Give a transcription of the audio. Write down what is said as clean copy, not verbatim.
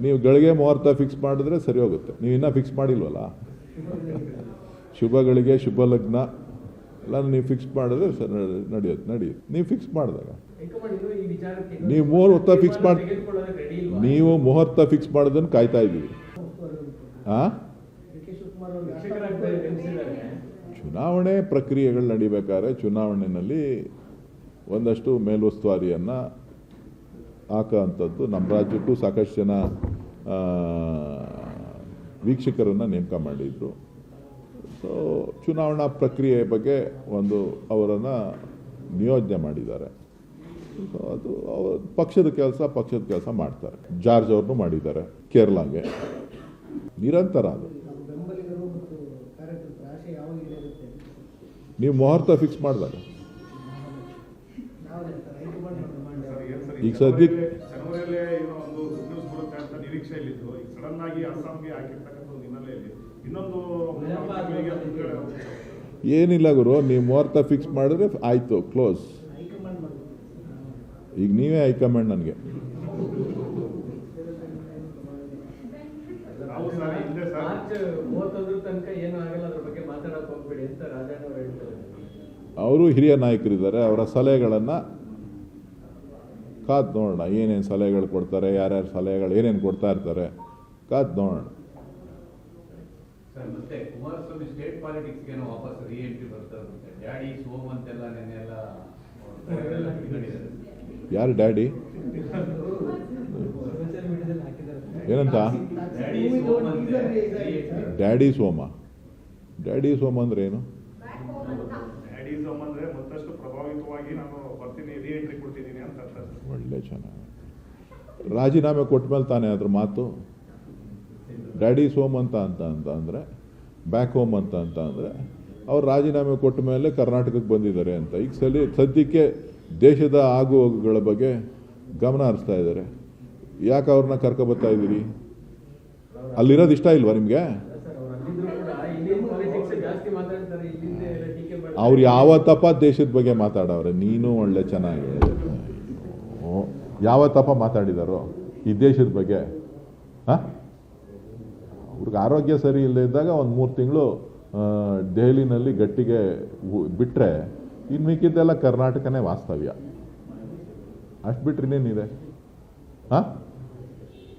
ನೀವು ಗಳಿಗೆ ಮುಹೂರ್ತ ಫಿಕ್ಸ್ ಮಾಡಿದ್ರೆ ಸರಿ ಹೋಗುತ್ತೆ. ನೀವು ಇನ್ನೂ ಫಿಕ್ಸ್ ಮಾಡಿಲ್ವಲ್ಲ. ಶುಭಗಳಿಗೆ ಶುಭ ಲಗ್ನ ಎಲ್ಲ ನೀವು ಫಿಕ್ಸ್ ಮಾಡಿದ್ರೆ ಸರ್ ನಡೆಯುತ್ತೆ. ನೀವು ಫಿಕ್ಸ್ ಮಾಡಿದಾಗ ನೀವು ಮುಹೂರ್ತ ಫಿಕ್ಸ್ ಮಾಡೋದನ್ನು ಕಾಯ್ತಾ ಇದ್ದೀವಿ. ಚುನಾವಣೆ ಪ್ರಕ್ರಿಯೆಗಳು ನಡಿಬೇಕಾದ್ರೆ ಚುನಾವಣೆಯಲ್ಲಿ ಒಂದಷ್ಟು ಮೇಲುಸ್ತುವಾರಿಯನ್ನು ಹಾಕೋಂಥದ್ದು. ನಮ್ಮ ರಾಜ್ಯಕ್ಕೂ ಸಾಕಷ್ಟು ಜನ ವೀಕ್ಷಕರನ್ನು ನೇಮಕ ಮಾಡಿದರು. ಸೊ ಚುನಾವಣಾ ಪ್ರಕ್ರಿಯೆ ಬಗ್ಗೆ ಒಂದು ಅವರನ್ನು ನಿಯೋಜನೆ ಮಾಡಿದ್ದಾರೆ. ಸೊ ಅದು ಪಕ್ಷದ ಕೆಲಸ ಮಾಡ್ತಾರೆ. ಜಾರ್ಜ್ ಅವ್ರನ್ನೂ ಮಾಡಿದ್ದಾರೆ ಕೇರಳಗೆ. ನಿರಂತರ ಅದು ನೀವು ಮುಹೂರ್ತ ಫಿಕ್ಸ್ ಮಾಡಿದಾಗ ಈಗ ಸದ್ಯಕ್ಕೆ ಏನಿಲ್ಲ ಗುರು, ನೀವು ಮುಹೂರ್ತ ಫಿಕ್ಸ್ ಮಾಡಿದ್ರೆ ಆಯಿತು, ಕ್ಲೋಸ್. ಈಗ ನೀವೇ ಹೈಕಮಾಂಡ್. ನನಗೆ ಅವರು ಹಿರಿಯ ನಾಯಕರಿದ್ದಾರೆ. ಅವರ ಸಲಹೆಗಳನ್ನು ಕಾದು ನೋಡೋಣ. ಏನೇನು ಸಲಹೆಗಳು ಕೊಡ್ತಾರೆ, ಯಾರ್ಯಾರು ಸಲಹೆಗಳು ಏನೇನು ಕೊಡ್ತಾ ಇರ್ತಾರೆ, ಕಾದು ನೋಡೋಣ. ಮತ್ತೆ ಕುಮಾರಸ್ವಾಮಿ ಸ್ಟೇಟ್ ಪಾಲಿಟಿಕ್ಸ್ ಏನೋ ವಾಪಸ್ ರೀಎಂಟ್ರಿ ಬರ್ತಾರೆ. ಡ್ಯಾಡಿ ಸೋಮ್ ಅಂತೆಲ್ಲ ನೆನ್ನೆಲ್ಲ ಯಾರು ಡ್ಯಾಡಿ ಏನಂತ? ಡ್ಯಾಡಿ ಸೋಮ ಅಂದ್ರೆ ಏನು? ಒಳ್ಳೆ ಚೆನ್ನಾಗಿ ರಾಜೀನಾಮೆ ಕೊಟ್ಟ ಮೇಲೆ ತಾನೇ ಅದ್ರ ಮಾತು. ಡ್ಯಾಡಿ ಸೋಮ್ ಅಂತ ಅಂದರೆ ಬ್ಯಾಕ್ ಹೋಮ್ ಅಂತ ಅಂದರೆ ಅವ್ರು ರಾಜೀನಾಮೆ ಕೊಟ್ಟ ಮೇಲೆ ಕರ್ನಾಟಕಕ್ಕೆ ಬಂದಿದ್ದಾರೆ ಅಂತ. ಈಗ ಸದ್ಯಕ್ಕೆ ದೇಶದ ಆಗು ಹೋಗುಗಳ ಬಗ್ಗೆ ಗಮನ ಹರಿಸ್ತಾ ಇದ್ದಾರೆ. ಯಾಕೆ ಅವ್ರನ್ನ ಕರ್ಕೊಬರ್ತಾ ಇದ್ದೀರಿ? ಅಲ್ಲಿರೋದು ಇಷ್ಟ ಇಲ್ವಾ ನಿಮಗೆ? ಅವ್ರು ಯಾವತ್ತಪ್ಪ ದೇಶದ ಬಗ್ಗೆ ಮಾತಾಡವ್ರೆ? ನೀನು ಒಳ್ಳೆ ಚೆನ್ನಾಗಿ ಯಾವತ್ತಪ್ಪ ಮಾತಾಡಿದಾರೋ ಈ ದೇಶದ ಬಗ್ಗೆ? ಅವ್ರಿಗೆ ಆರೋಗ್ಯ ಸರಿ ಇಲ್ಲದಿದ್ದಾಗ ಒಂದು 3 ತಿಂಗಳು ದೆಹಲಿನಲ್ಲಿ ಗಟ್ಟಿಗೆ ಬಿಟ್ಟರೆ ಇನ್ನು ಮಿಕ್ಕಿದ್ದೆಲ್ಲ ಕರ್ನಾಟಕನೇ ವಾಸ್ತವ್ಯ. ಅಷ್ಟು ಬಿಟ್ರೆ ಇನ್ನೇನಿದೆ?